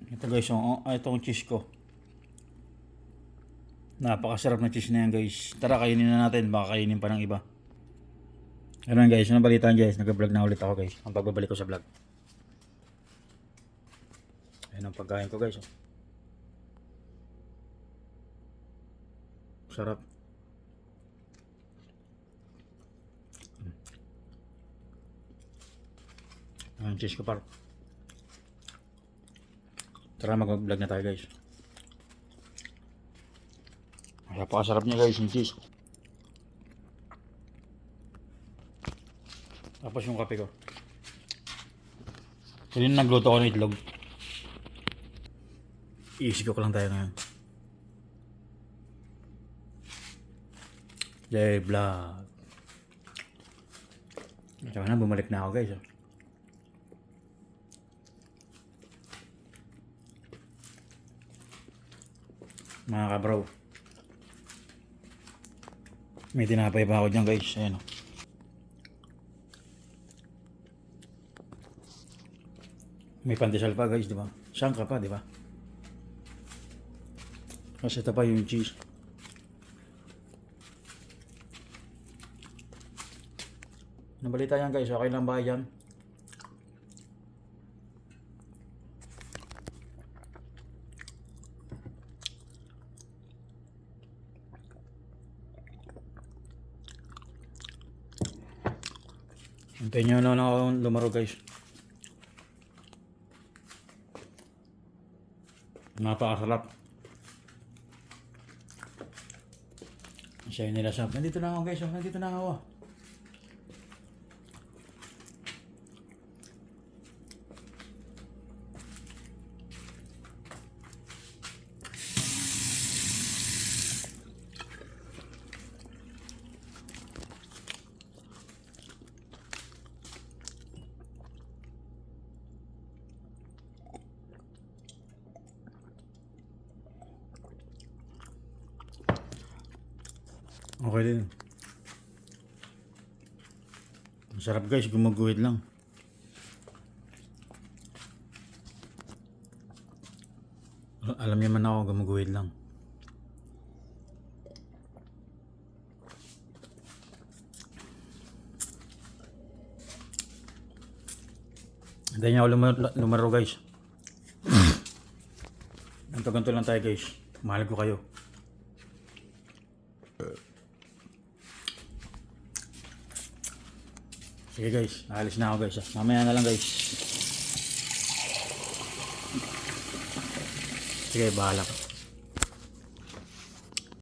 Ito guys, itong cheese ko. Napakasarap na cheese na yan guys. Tara, kainin na natin. Baka kainin pa ng iba. Ano guys, ano balitaan guys? Nag-vlog na ulit ako guys. Ang pagbabalik ko sa vlog. Ayan ang pagkain ko guys. Sarap. Ang cheese ko par. Tara, mag-vlog na tayo guys. Napakasarap niya guys yung cheese. Tapos yung kape ko. Kanina nagluto ko ng itlog. Easy ko lang tayo ngayon. Jay Vlog. Tsaka na, bumalik na ako guys. Mga kabraw. May tinapay pa ako dyan guys. Ayan o. May pandesal pa guys, di ba? Sangka pa, di ba? Kasi ito pa yung cheese. Nabalita yan guys, okay lang ba yan? Hintayin nyo na ako lumaro guys. Napakasarap. Siya nila sab. Nandito na ako guys. Nandito na ako. Okay din. Masarap guys, gumuguhit lang. Alam niyo man ako, gumuguhit lang. Hindi niya ako lumaro guys. Ganto-ganto lang tayo guys. Mahal ko kayo. Sige guys, naalis na ako guys. Mamaya na lang guys. Sige, bahala ka.